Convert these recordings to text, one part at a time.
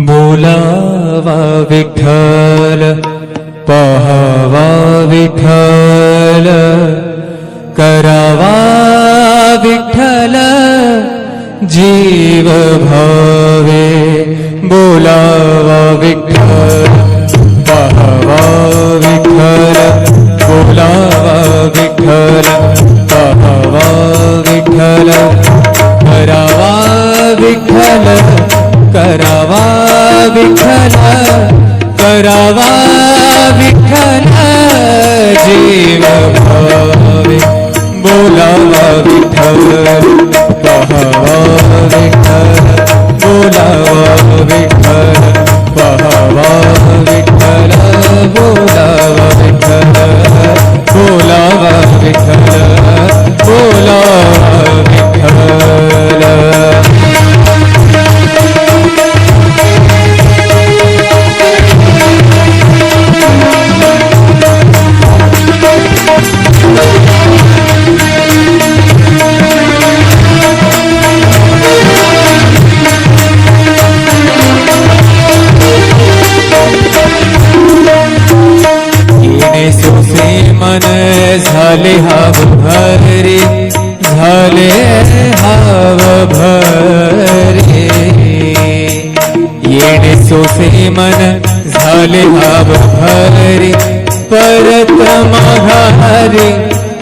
बोलावा विठ्ठल पहावा विठ्ठल करावा विठ्ठल जीव भावे बोलावा विठ्ठल पहावा विठ्ठल बोलावा विठ्ठल पहावा विठ्ठल करावा विठ्ठल करावा विठ्ठल करावा विठ्ठल जीव भावे बोलावा विठ्ठल पहावा विठ्ठल बोलावा विठ्ठल पहावा विठ्ठल बोलावा विठ्ठल बोलावा विठ्ठल बोलावा विठ्ठल। मन झाले हाव भरे झाले हाव भरे येणे सोसे मन झाले हाव भरे परत माघारे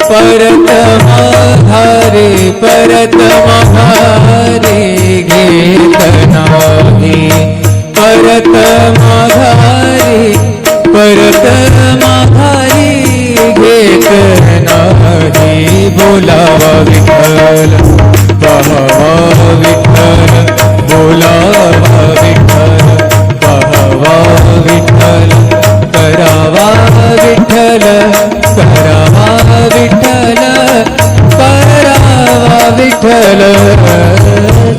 परत माघारे परत माघारे घेत नाही परत माघारे परत माघारी घेत नाही बोलावा विठ्ठल पहावा विठ्ठल बोलावा विठ्ठल पहावा विठ्ठल करावा विठ्ठल करावा विठ्ठल करावा विठ्ठल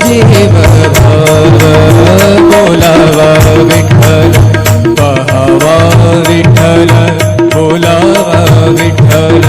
जीव भाव बोलावा विठ्ठल पहावा विठ्ठल बोलावा विठ्ठल।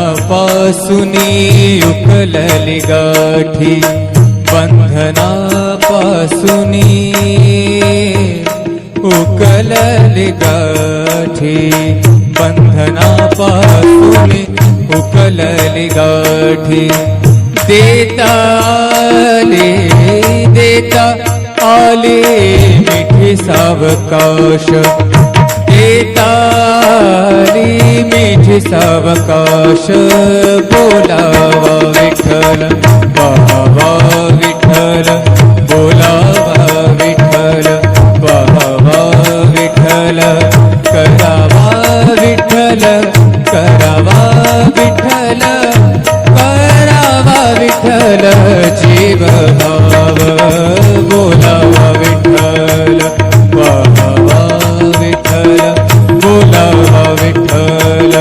बंधनापासूनी उकलली गाठी बंधनापासूनी उकलली गाठी बंधनापासूनी उकलली गाठी देता आले मिठी सावकाश देताली मिठी सावकाश बोलावा विठ्ठल पहावा विठ्ठल बोलावा विठ्ठल पहावा विठ्ठल करावा विठ्ठल करावा विठ्ठल करावा विठ्ठल जीव भाव बोलावा विठ्ठल पहावा विठ्ठल बोलावा विठ्ठल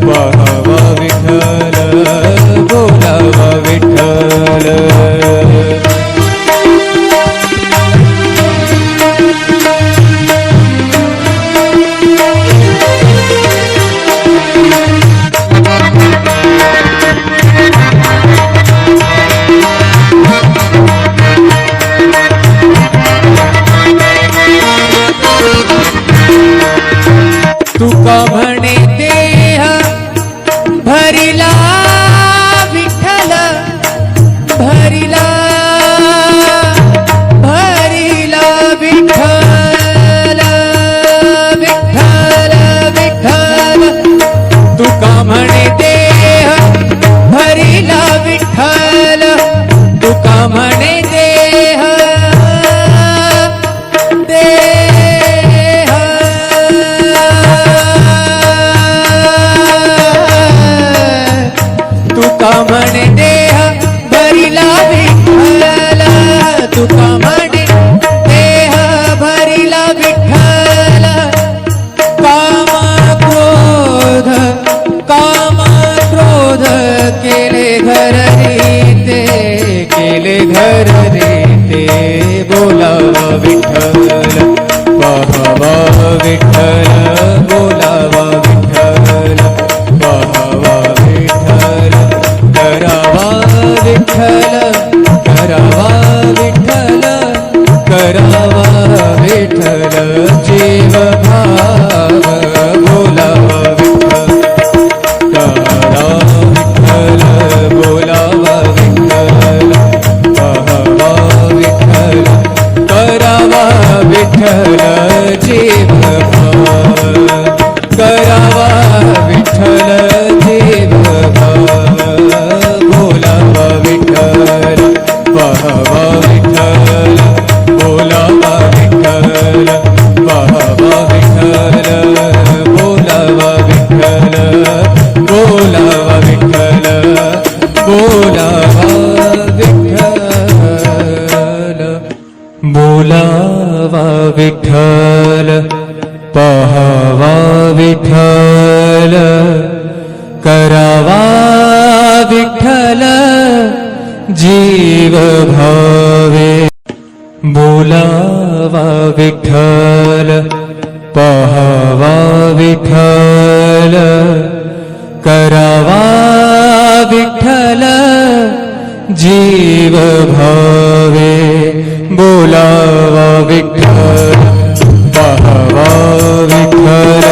पहावा विठ्ठल बोलावा विठ्ठल। तुका म्हणे देह भरिला विठ्ठल भरिला भरिला विठ्ठल विठ्ठल विठ्ठल तुका म्हणे देह भरिला विठ्ठल तुका म्हणे देह देह विठ्ठल करावा विठ्ठल जीव भावे बोलावा विठ्ठल पाहावा विठ्ठल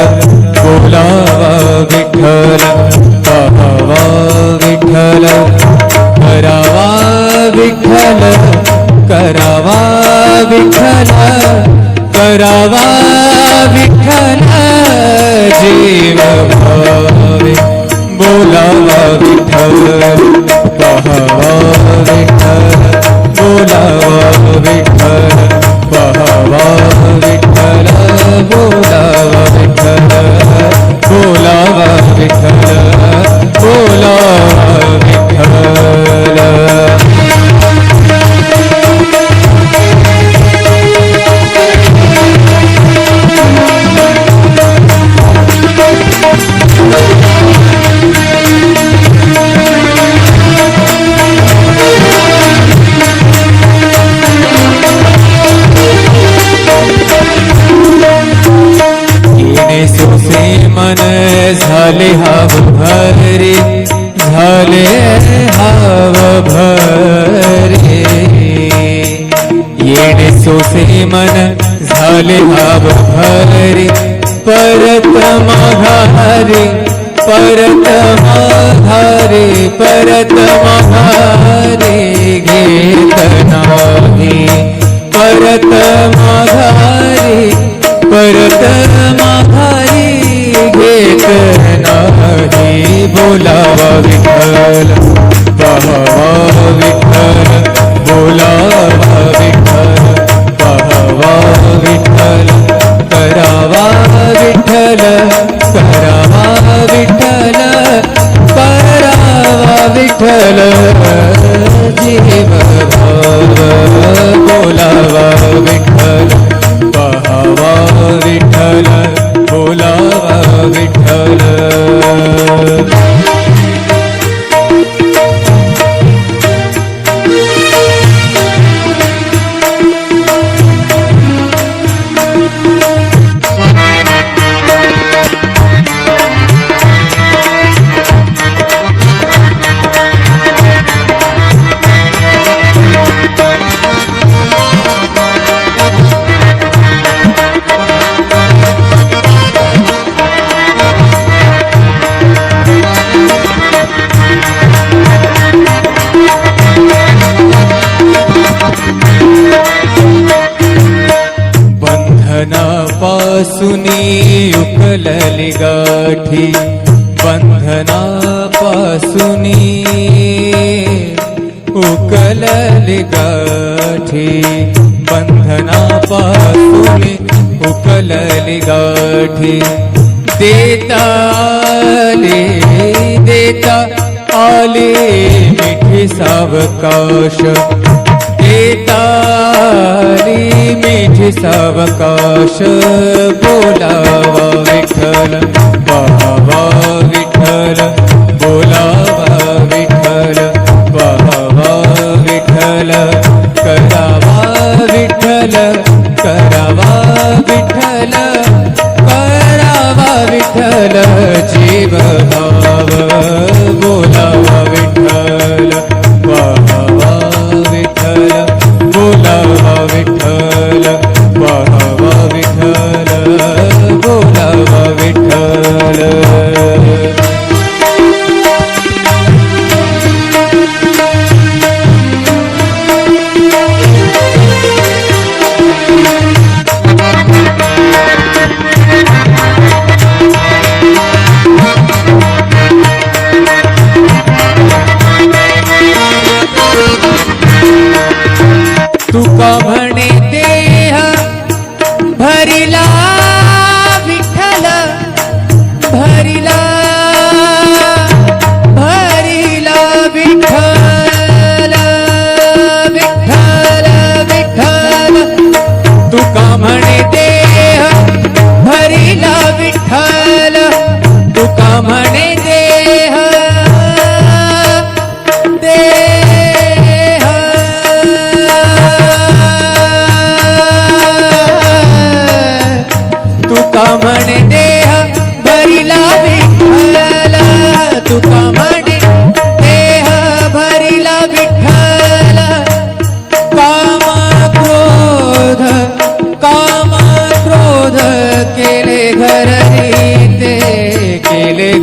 बोलावा विठ्ठल पाहावा विठ्ठल करावा विठ्ठल करावा विठ्ठल करावा विठ्ठल जीव भावे बोलावा विठ्ठल पाहावा विठ्ठल बोलावा विठ्ठल पाहावा विठ्ठल बोलावा विठ्ठल बोलावा विठ्ठल बोलावा विठ्ठल मन झाले हाव भरे झाले हाव भरे येणे सोसे मन झाले हाव भरे परत माघारे परत माघारे परत माघारे घेत नाही परत माघारे परत माघारी घेत नाही बोलावा विठ्ठल पाहावा विठ्ठल बोलावा विठ्ठल पाहावा विठ्ठल करावा विठ्ठल करावा विठ्ठल करावा विठ्ठल जीव भाव बोलावा विठ्ठल पाहावा विठ्ठल बोलावा विठ्ठल बंधनापासूनी उकलली गाठी बंधनापासूनी उकलली गाठी बंधनापासूनी उकलली गाठी देता आले मिठी सावकाश देताली मिठी सावकाश बोलावा विठ्ठल पाहावा विठ्ठल बोलावा विठ्ठल पाहावा विठ्ठल करावा विठ्ठल करावा विठ्ठल करावा विठ्ठल जीव भाव बोलावा विठ्ठल पाहावा विठ्ठल बोलावा विठ्ठल पाहावा विठ्ठल बोलावा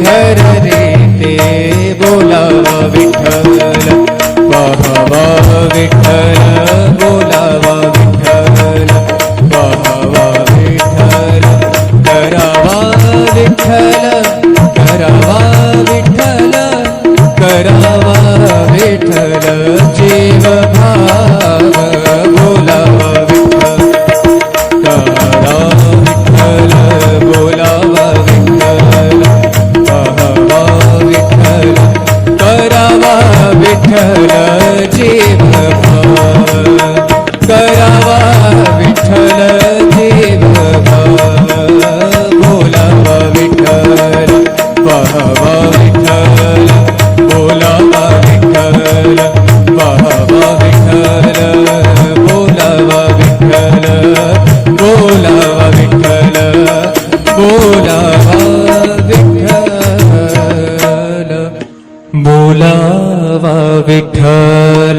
घर रे ते बोलावा विठ्ठल पाहावा विठ्ठल बोलावा विठ्ठल पाहावा विठ्ठल करावा विठ्ठल करावा विठ्ठल करावा विठ्ठल जीव भाव बोलावा विठ्ठल तारा विठ्ठल बोलावा विठ्ठल पाहावा विठ्ठल करावा विठ्ठल जीव भाव करावा विठ्ठल जीव भाव बोलावा विठ्ठल पाहावा विठ्ठल बोलावा विठ्ठल पाहावा विठ्ठल बोलावा विठ्ठल बोलावा विठ्ठल बोलावा विठ्ठल बोलावा विठ्ठल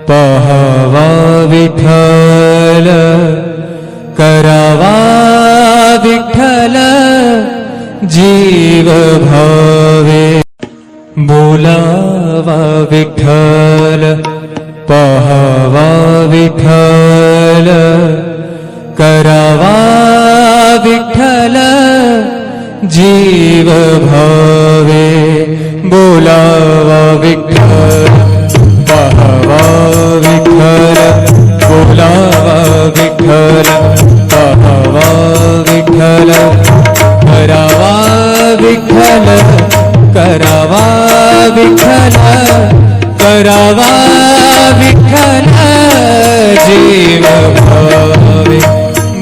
पाहावा विठ्ठल करावा विठ्ठल जीव भावे बोलावा विठ्ठल पाहावा विठ्ठल करावा विठ्ठल जीव भावे बोलावा विठ्ठल पाहावा विठ्ठल बोलावा विठ्ठल पाहावा विठ्ठल करावा विठ्ठल करावा विठ्ठल करावा विठ्ठल जीव भावे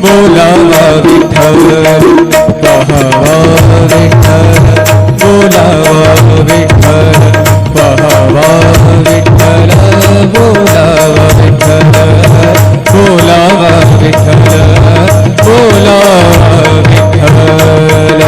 बोलावा विठ्ठल पाहावा विठ्ठल बोलावा विठ्ठल पाहावा विठ्ठल बोलावा विठ्ठल बोलावा विठ्ठल बोलावा विठ्ठल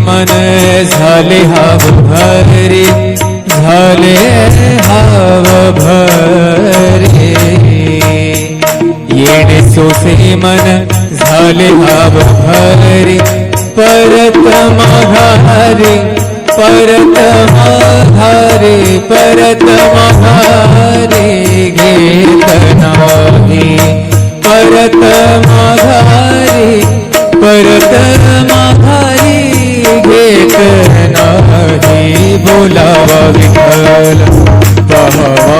मन झाले हाव भरे झाले हाव भरे येणे सोसे मन झाले हाव भरे परत माघारे परत माघारे परत माघारे घेत नाही परत माघारे परत माघारी घेत नाही बोलावा विठ्ठल पाहावा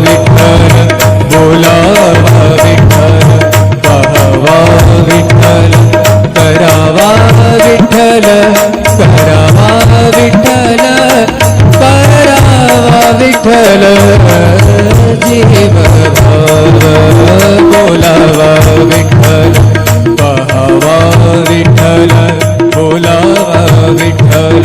विठ्ठल बोलावा विठ्ठल पाहावा विठ्ठल करावा विठ्ठल करावा विठ्ठल करावा विठ्ठल जीव भाव बोलावा विठ्ठल पाहावा विठ्ठल बोलावा विठ्ठल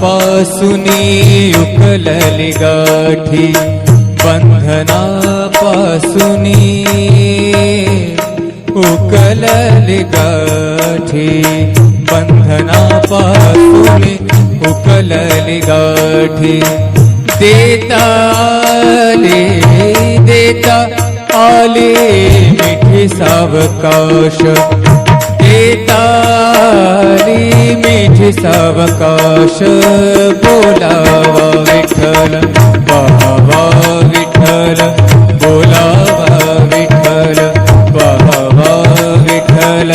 बंधनापासुनी उकलली गाठी बंधनापासुनी उकलली गाठी बंधनापासुनी उकलली गाठी देता आले मिठी सावकाश देताली मिठी सावकाश बोलावा विठ्ठल पाहावा विठ्ठल बोलावा विठ्ठल पाहावा विठ्ठल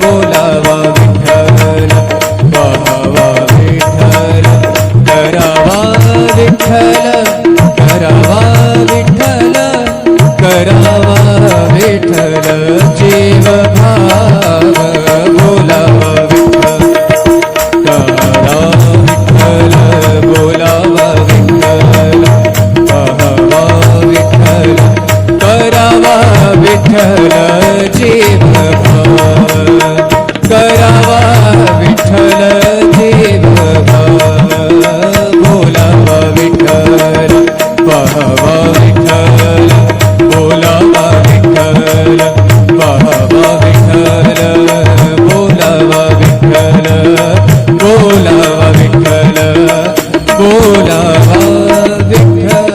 बोलावा विठ्ठल पाहावा विठ्ठल करावा विठ्ठल करावा विठ्ठल करावा विठ्ठल जीव भाव बोलावा विठ्ठल करा विठ्ठल बोलावा विठ्ठल पाहावा विठ्ठल करावा विठ्ठल जीव भाव करावा विठ्ठल जीव भाव बोलावा विठ्ठल पाहावा विठ्ठल बोलावा विठ्ठल पाहावा विठ्ठल बोलावा विठ्ठल बोलावा विठ्ठल बोलावा विठ्ठल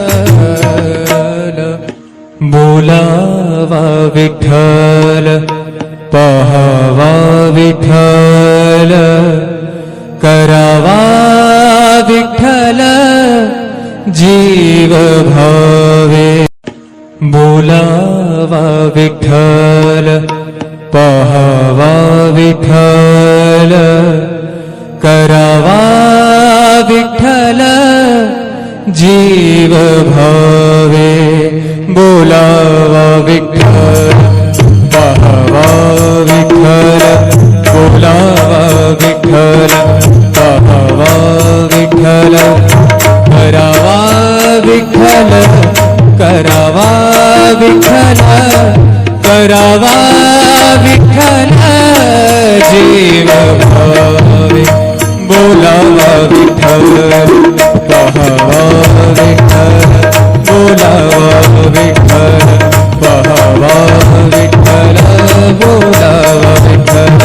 बोलावा विठ्ठल पाहावा विठ्ठल करावा विठ्ठल जीव भावे बोलावा विठ्ठल पाहावा विठ्ठल करावा विठ्ठल जीव भावे बोलावा विठ्ठल पाहावा विठ्ठल बोलावा विठ्ठल पाहावा विठ्ठल करावा विठ्ठल करावा विठ्ठल करावा विठ्ठल जीव भावे बोलावा विठ्ठल पाहावा विठ्ठल बोलावा विठ्ठल पाहावा विठ्ठल बोलावा विठ्ठल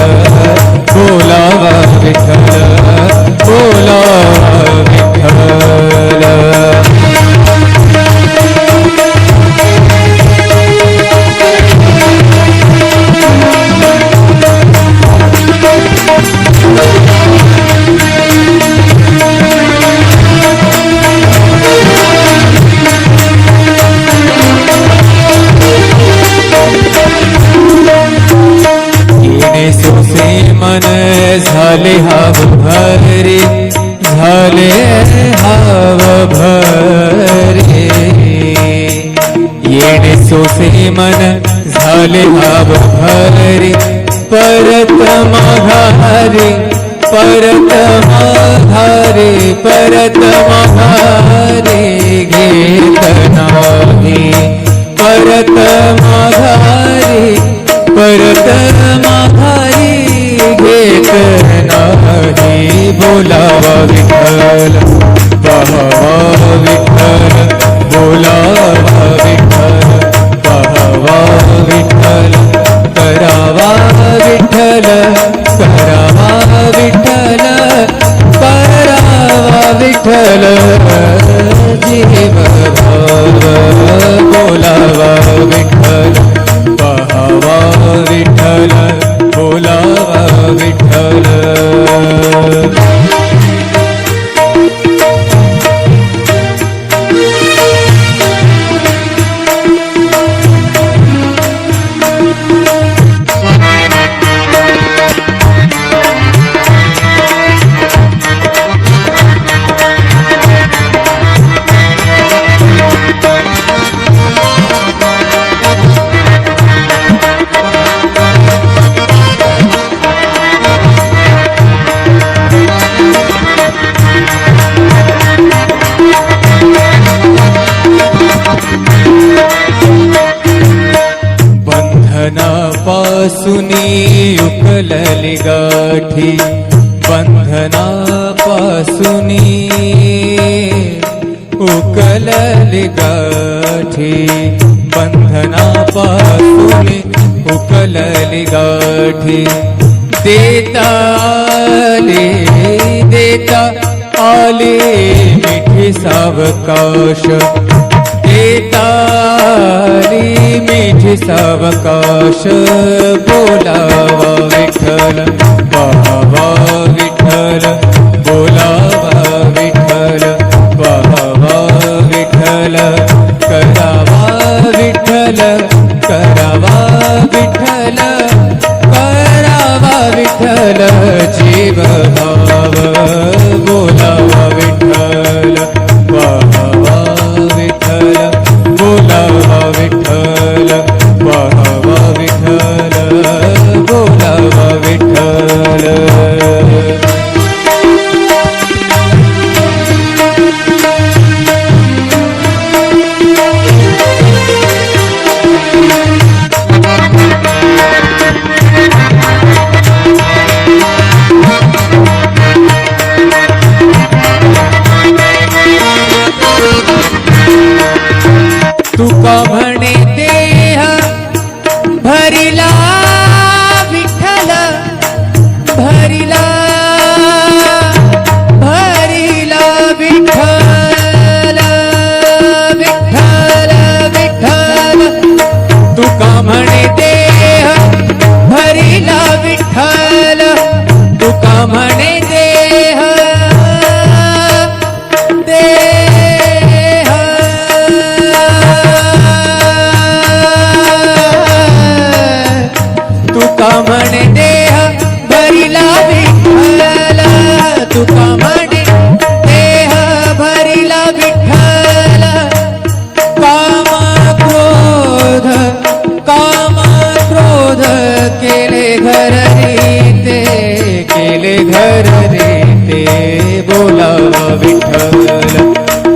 बोलावा विठ्ठल बोलावा विठ्ठल मन झाले हाव भरे झाले हाव भरे येणे सोसे मन झाले हाव भरे परत माघारे परत माघारे परत माघारे घेत नाही परत माघारे परत माघारी घेत नाही बोलावा विठ्ठल पाहावा विठ्ठल बोलावा विठ्ठल पाहावा विठ्ठल करावा विठ्ठल करावा विठ्ठल करावा विठ्ठल जीव भाव बोलावा विठ्ठल पाहावा विठ्ठल बोलावा विठ्ठल बंधनापासूनी उकलली गाठी बंधनापासूनी उकलली गाठी बंधनापासूनी उकलली गाठी देता आले मिठी सावकाश देताली मिठी सावकाश बोलावा विठ्ठल पाहावा विठ्ठल बोलावा विठ्ठल पाहावा विठ्ठल करावा विठ्ठल करावा विठ्ठल विठ्ठल जीव भाव बोलावा विठ्ठल पाहावा विठ्ठल बोलावा विठ्ठल पाहावा विठ्ठल बोलावा विठ्ठल तुका म्हणे देह भरिला विठ्ठल भरिला भरिला विठ्ठल विठ्ठल विठ्ठल तुका म्हणे देह भरिला विठ्ठल तुका म्हणे देह तुका म्हणे देह भरिला विठ्ठल तुका म्हणे देह भरिला विठ्ठल काम क्रोध केले घर रीते केले घर रीते बोलावा विठ्ठल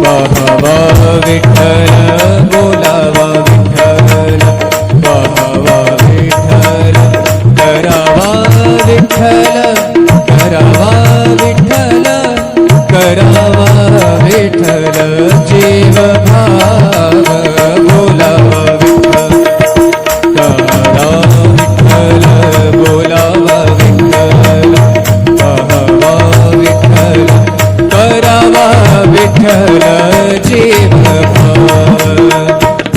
पाहावा विठ्ठल बोलावा विठ्ठल पाहावा विठ्ठल करावा विठ्ठल करावा विठ्ठल करावा विठ्ठल जीव भाव बोलावा विठ्ठल करा विठ्ठल बोलावा विठ्ठल पाहावा विठ्ठल करावा विठ्ठल जीव भाव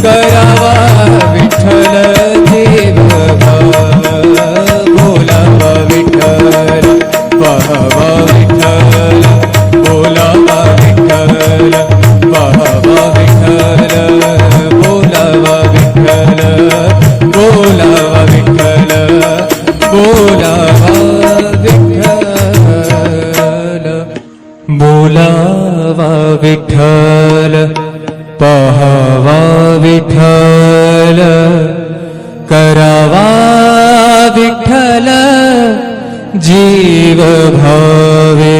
करावा विठ्ठल जीव भाव बोलावा विठ्ठल पाहावा विठ्ठल बोलावा विठ्ठल पाहावा विठ्ठल बोलावा विठ्ठल बोलावा विठ्ठल बोलावा विठ्ठल बोलावा विठ्ठल पाहावा विठ्ठल करावा विठ्ठल जीव भावे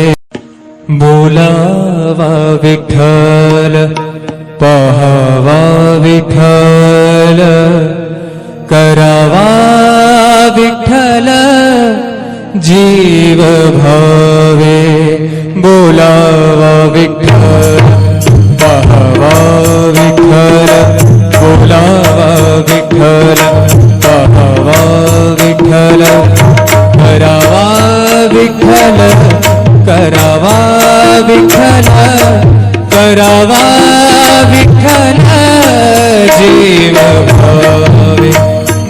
बोलावा विठ्ठल पाहावा विठ्ठल करावा विठ्ठल जीव भावे बोलावा विठ्ठल पाहावा विठ्ठल बोलावा विठ्ठल पाहावा विठ्ठल करावा विठ्ठल करावा विठ्ठल करावा विठ्ठल जीव भावे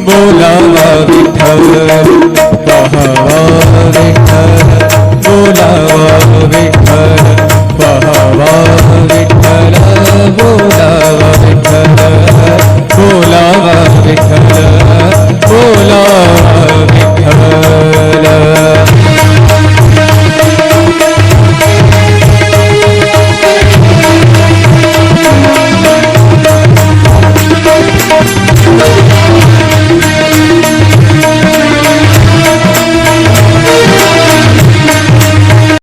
बोलावा विठ्ठल पाहावा विठ्ठल बोलावा विठ्ठल